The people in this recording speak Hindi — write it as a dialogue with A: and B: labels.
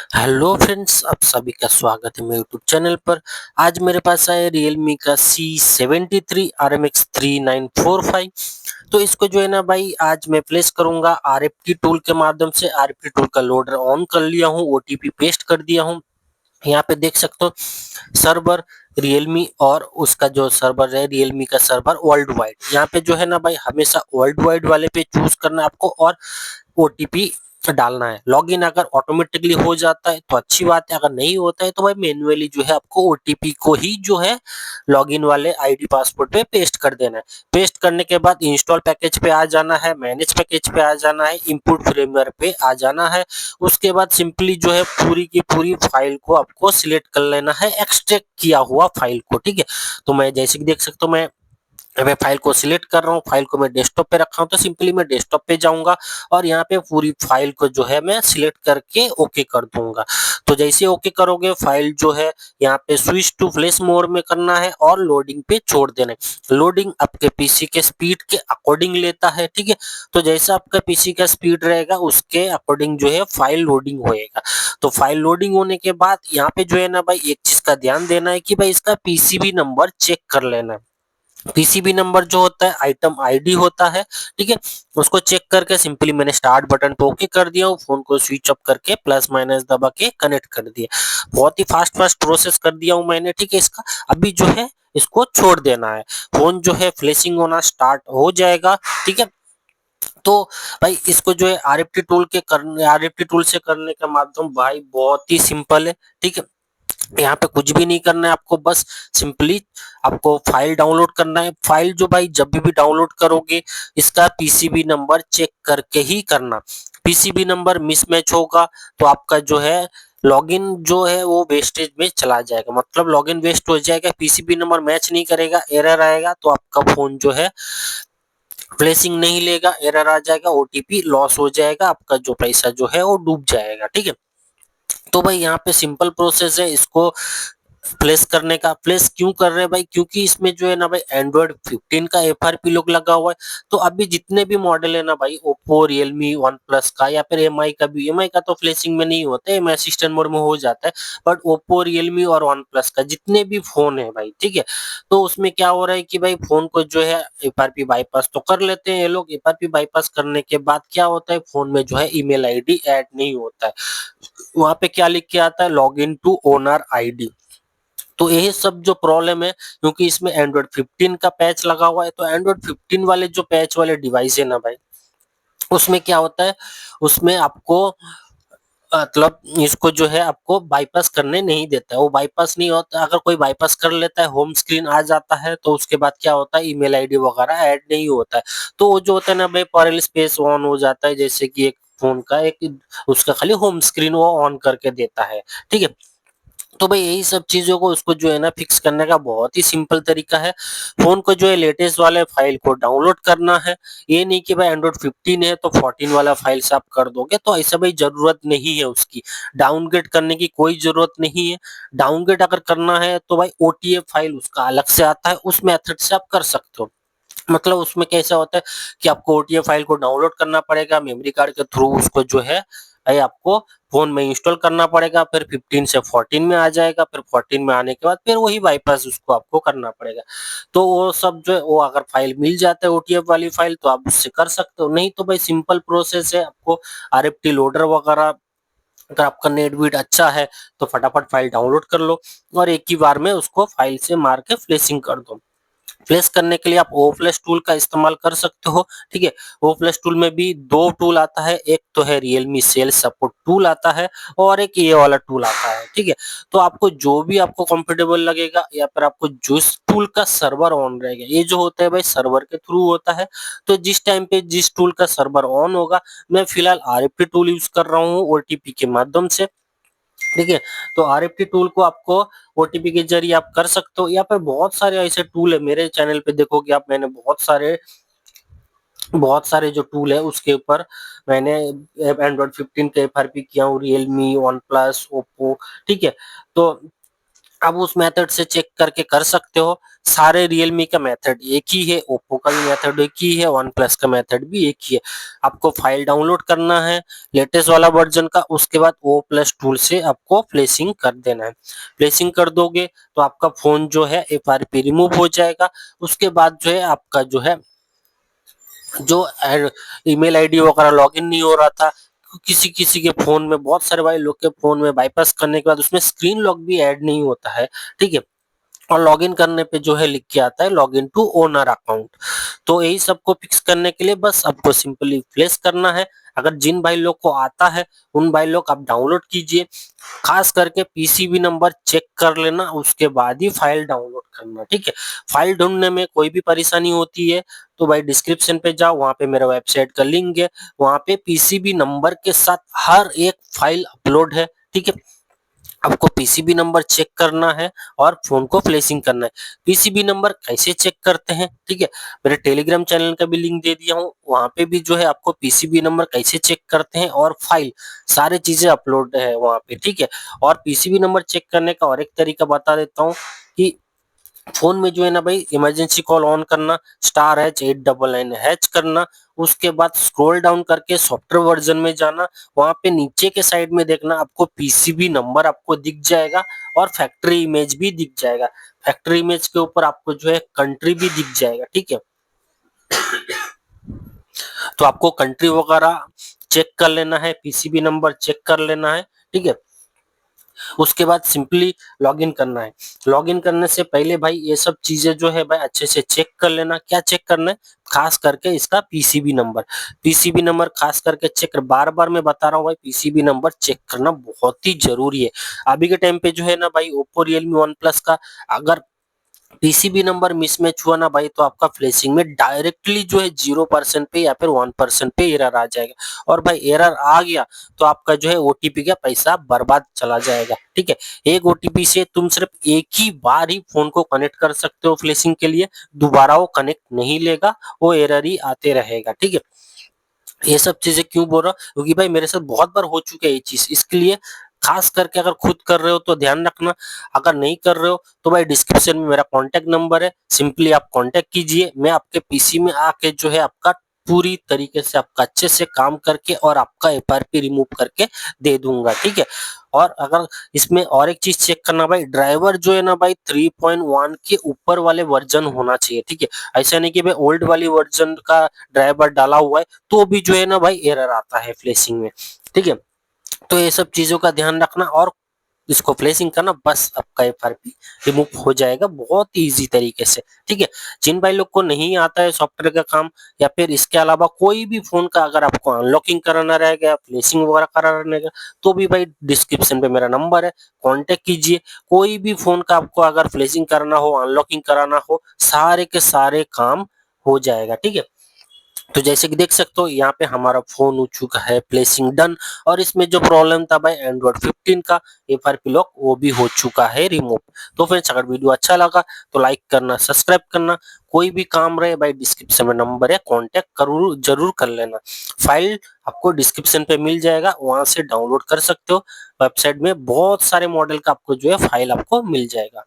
A: हेलो फ्रेंड्स, आप सभी का स्वागत है मेरे यूट्यूब चैनल पर। आज मेरे पास है Realme का C73 RMX 3945। तो इसको जो है ना भाई, आज मैं प्लेस करूंगा RFT टूल के माध्यम से। RFT टूल का लोडर ऑन कर लिया हूँ, OTP पेस्ट कर दिया हूँ। यहाँ पे देख सकते हो सर्वर Realme, और उसका जो सर्वर है Realme का सर्वर वर्ल्ड वाइड। यहाँ पे जो है ना भाई, हमेशा वर्ल्ड वाइड वाले पे चूज करना है आपको, और ओटीपी डालना है। लॉगिन अगर ऑटोमेटिकली हो जाता है तो अच्छी बात है, अगर नहीं होता है तो भाई मैन्युअली जो है आपको ओटीपी को ही जो है लॉगिन वाले आईडी पासवर्ड पे पेस्ट कर देना है। पेस्ट करने के बाद इंस्टॉल पैकेज पे आ जाना है, मैनेज पैकेज पे आ जाना है, इंपोर्ट फ्रेमवर्क पे आ जाना है। उसके बाद सिंपली जो है पूरी की पूरी फाइल को आपको सिलेक्ट कर लेना है, एक्सट्रैक्ट किया हुआ फाइल को। ठीक है, तो मैं जैसे कि देख सकता हूँ, मैं फाइल को सिलेक्ट कर रहा हूँ, फाइल को मैं डेस्कटॉप पे रखा हूँ, तो सिंपली मैं डेस्कटॉप पे जाऊंगा और यहाँ पे पूरी फाइल को जो है मैं सिलेक्ट करके ओके कर दूंगा। तो जैसे ओके करोगे, फाइल जो है यहाँ पे स्विच टू फ्लैश मोड में करना है और लोडिंग पे छोड़ देना है। लोडिंग आपके पीसी के स्पीड के अकॉर्डिंग लेता है। ठीक है, तो जैसा आपका पीसी का स्पीड रहेगा उसके अकॉर्डिंग जो है फाइल लोडिंग होएगा। तो फाइल लोडिंग होने के बाद यहाँ पे जो है ना भाई, एक चीज का ध्यान देना है कि भाई इसका पीसीबी नंबर चेक कर लेना है। पीसीबी नंबर जो होता है आइटम आईडी होता है। ठीक है, उसको चेक करके सिंपली मैंने स्टार्ट बटन पे ओके कर दिया, फोन को स्विच ऑफ करके प्लस माइनस दबा के कनेक्ट कर दिया। बहुत ही फास्ट फास्ट प्रोसेस कर दिया हूं मैंने। ठीक है, इसका अभी जो है इसको छोड़ देना है। फोन जो है फ्लैशिंग होना स्टार्ट हो जाएगा। ठीक है, तो भाई इसको जो है आरएफटी टूल से करने का माध्यम भाई बहुत ही सिंपल है। ठीक है, यहाँ पे कुछ भी नहीं करना है आपको, बस सिंपली आपको फाइल डाउनलोड करना है। फाइल जो भाई जब भी डाउनलोड करोगे, इसका पीसीबी नंबर चेक करके ही करना। पीसीबी नंबर मिसमैच होगा तो आपका जो है लॉगिन जो है वो वेस्टेज में चला जाएगा, मतलब लॉगिन वेस्ट हो जाएगा। पीसीबी नंबर मैच नहीं करेगा, एरर आएगा, तो आपका फोन जो है फ्लैशिंग नहीं लेगा, एरर आ जाएगा, ओटीपी लॉस हो जाएगा, आपका जो पैसा जो है वो डूब जाएगा। ठीक है, तो भाई यहाँ पे सिंपल प्रोसेस है इसको प्लेस करने का। प्लेस क्यों कर रहे हैं भाई, क्योंकि इसमें जो है ना भाई एंड्रॉइड 15 का एफआरपी लोग लगा हुआ है। तो अभी जितने भी मॉडल है ना भाई, ओप्पो रियलमी वन प्लस का या फिर एमआई का भी, एमआई का तो फ्लैशिंग में नहीं होता है, एमआई असिस्टेंट मोड में हो जाता है। बट ओप्पो रियलमी और वन प्लस का जितने भी फोन है भाई, ठीक है, तो उसमें क्या हो रहा है कि भाई फोन को जो है एफआरपी बाईपास तो कर लेते हैं ये लोग। एफआरपी बाईपास करने के बाद क्या होता है, फोन में जो है ईमेल आईडी ऐड नहीं होता है। वहां पे क्या लिख के आता है, log in to owner ID. तो यही सब जो प्रॉब्लम है, क्योंकि इसमें एंड्रॉइड 15 का पैच लगा हुआ है। तो एंड्रॉइड 15 वाले जो पैच वाले डिवाइस है ना भाई, उसमें क्या होता है, उसमें आपको मतलब इसको जो है आपको बाईपास करने नहीं देता है। वो बाईपास नहीं होता, अगर कोई बाईपास कर लेता है होम स्क्रीन आ जाता है, तो उसके बाद क्या होता है, ईमेल आईडी वगैरह ऐड नहीं होता है। तो वो जो होता है ना भाई, पैरेलल स्पेस ऑन हो जाता है, जैसे कि एक फोन का एक उसका खाली होम स्क्रीन वो ऑन करके देता है। ठीक है, तो भाई यही सब चीजों को उसको जो है ना फिक्स करने का बहुत ही सिंपल तरीका है। फोन को जो है लेटेस्ट वाले फाइल को डाउनलोड करना है। ये नहीं कि भाई एंड्रॉइड 15 है तो 14 वाला फाइल से आप कर दोगे, तो ऐसा भाई जरूरत नहीं है उसकी। डाउनग्रेड करने की कोई जरूरत नहीं है। डाउनग्रेड अगर करना है तो भाई ओटीएफ फाइल उसका अलग से आता है, उस मेथड से आप कर सकते हो। मतलब उसमें कैसा होता है कि आपको ओटीएफ फाइल को डाउनलोड करना पड़ेगा मेमोरी कार्ड के थ्रू, उसको जो है भाई आपको फोन में इंस्टॉल करना पड़ेगा। फिर 15 से 14 में आ जाएगा, फिर 14 में आने के बाद फिर वही बाईपास उसको आपको करना पड़ेगा। तो वो सब जो है, वो अगर फाइल मिल जाता है ओटीएफ वाली फाइल, तो आप उससे कर सकते हो। नहीं तो भाई सिंपल प्रोसेस है, आपको आरएफटी लोडर वगैरह, अगर आपका नेट बीट अच्छा है तो फटाफट फाइल डाउनलोड कर लो और एक ही बार में उसको फाइल से मार के फ्लैशिंग कर दो। फ्लैश करने के लिए आप ओ फ्लैश टूल का इस्तेमाल कर सकते हो। ठीक है, ओ फ्लैश टूल में भी दो टूल आता है, एक तो है रियलमी सेल सपोर्ट टूल आता है, और एक ये वाला टूल आता है। ठीक है, तो आपको जो भी आपको कंफर्टेबल लगेगा, या फिर आपको जिस टूल का सर्वर ऑन रहेगा, ये जो होता है भाई सर्वर के थ्रू होता है। तो जिस टाइम पे जिस टूल का सर्वर ऑन होगा, मैं फिलहाल आरएफटी टूल यूज कर रहा हूँ ओटीपी के माध्यम से। ठीक है, तो आरएफटी टूल को आपको ओटीपी के जरिए आप कर सकते हो, या फिर बहुत सारे ऐसे टूल है मेरे चैनल पे देखोगे आप, मैंने बहुत सारे जो टूल है उसके ऊपर मैंने एंड्रॉइड 15 का एफआरपी किया हूँ, रियलमी वन प्लस ओप्पो। ठीक है, तो अब उस मेथड से चेक करके कर सकते हो। सारे रियलमी का मेथड एक ही है, ओप्पो का भी मेथड एक ही है, वन प्लस का मेथड भी एक ही है। आपको फाइल डाउनलोड करना है लेटेस्ट वाला वर्जन का, उसके बाद ओ प्लस टूल से आपको फ्लैशिंग कर देना है। फ्लैशिंग कर दोगे तो आपका फोन जो है FRP रिमूव हो जाएगा। उसके बाद जो है आपका जो है जो ईमेल आईडी वगैरह लॉगिन नहीं हो रहा था, किसी किसी के फोन में, बहुत सारे भाई लोग के फोन में बाईपास करने के बाद उसमें स्क्रीन लॉक भी ऐड नहीं होता है, ठीक है। और लॉगिन करने पे जो है लिख के आता है लॉगिन टू ओनर अकाउंट। तो यही सबको फिक्स करने के लिए बस आपको सिंपली फ्लैश करना है। अगर जिन भाई लोग को आता है उन भाई लोग आप डाउनलोड कीजिए। खास करके पीसीबी नंबर चेक कर लेना, उसके बाद ही फाइल डाउनलोड करना, ठीक है। फाइल ढूंढने में कोई भी परेशानी होती है तो भाई डिस्क्रिप्शन पे जाओ, वहां पे मेरा वेबसाइट का लिंक है, वहां पे पीसीबी नंबर के साथ हर एक फाइल अपलोड है, ठीक है। आपको पीसीबी नंबर चेक करना है और फोन को फ्लैशिंग करना है। पीसीबी नंबर कैसे चेक करते हैं, ठीक है, मेरे टेलीग्राम चैनल का भी लिंक दे दिया हूँ, वहां पे भी जो है आपको पीसीबी नंबर कैसे चेक करते हैं और फाइल सारी चीजें अपलोड है वहां पे, ठीक है। और पीसीबी नंबर चेक करने का और एक तरीका बता देता हूँ कि फोन में जो है ना भाई इमरजेंसी कॉल ऑन करना, *899# करना, उसके बाद स्क्रॉल डाउन करके सॉफ्टवेयर वर्जन में जाना, वहां पे नीचे के साइड में देखना आपको पीसीबी नंबर आपको दिख जाएगा और फैक्ट्री इमेज भी दिख जाएगा। फैक्ट्री इमेज के ऊपर आपको जो है कंट्री भी दिख जाएगा, ठीक है। तो आपको कंट्री वगैरह चेक कर लेना है, पीसीबी नंबर चेक कर लेना है, ठीक है। उसके बाद सिंपली लॉगिन करना है। लॉगिन करने से पहले भाई ये सब चीजें जो है भाई अच्छे से चेक कर लेना। क्या चेक करना है? खास करके इसका पीसीबी नंबर। पीसीबी नंबर खास करके चेक कर, बार बार मैं बता रहा हूँ भाई, पीसीबी नंबर चेक करना बहुत ही जरूरी है। अभी के टाइम पे जो है ना भाई ओप्पो रियलमी वन प्लस का अगर पीसीबी नंबर मिसमैच हुआ ना भाई तो आपका फ्लैशिंग में डायरेक्टली जो है 0% पे या फिर 1% पे एरर आ जाएगा। और भाई एरर आ गया तो आपका जो है ओटीपी का पैसा बर्बाद चला जाएगा, ठीक है। एक ओटीपी से तुम सिर्फ एक ही बार ही फोन को कनेक्ट कर सकते हो फ्लैशिंग के लिए, दोबारा वो कनेक्ट नहीं लेगा, वो एरर ही आते रहेगा, ठीक है। ये सब चीजें क्यों बोल रहा हूँ? क्योंकि भाई मेरे साथ बहुत बार हो चुका है ये चीज, इसके लिए खास करके अगर खुद कर रहे हो तो ध्यान रखना। अगर नहीं कर रहे हो तो भाई डिस्क्रिप्शन में मेरा कांटेक्ट नंबर है, सिंपली आप कांटेक्ट कीजिए, मैं आपके पीसी में आके जो है आपका पूरी तरीके से आपका अच्छे से काम करके और आपका एफआरपी रिमूव करके दे दूंगा, ठीक है। और अगर इसमें और एक चीज चेक करना भाई, ड्राइवर जो है ना भाई 3.1 के ऊपर वाले वर्जन होना चाहिए, ठीक है। ऐसा नहीं कि भाई ओल्ड वाली वर्जन का ड्राइवर डाला हुआ है तो भी जो है ना भाई एरर आता है फ्लैशिंग में, ठीक है। तो ये सब चीजों का ध्यान रखना और इसको फ्लैशिंग करना, बस आपका एफआरपी रिमूव हो जाएगा बहुत ही इजी तरीके से, ठीक है। जिन भाई लोग को नहीं आता है सॉफ्टवेयर का काम या फिर इसके अलावा कोई भी फोन का अगर आपको अनलॉकिंग कराना रहेगा, फ्लैशिंग वगैरह कराना रहेगा, तो भी भाई डिस्क्रिप्शन पे मेरा नंबर है, कांटेक्ट कीजिए। कोई भी फोन का आपको अगर फ्लैशिंग कराना हो, अनलॉकिंग कराना हो, सारे के सारे काम हो जाएगा, ठीक है। तो जैसे कि देख सकते हो यहाँ पे हमारा फोन हो चुका है प्लेसिंग डन, और इसमें जो प्रॉब्लम था भाई एंड्रॉइड 15 का एफआरपी लॉक, वो भी हो चुका है रिमूव। तो फ्रेंड्स अगर वीडियो अच्छा लगा तो लाइक करना, सब्सक्राइब करना, कोई भी काम रहे भाई डिस्क्रिप्शन में नंबर है, कांटेक्ट करूर जरूर कर लेना। फाइल आपको डिस्क्रिप्शन पे मिल जाएगा, वहां से डाउनलोड कर सकते हो। वेबसाइट में बहुत सारे मॉडल का आपको जो है फाइल आपको मिल जाएगा।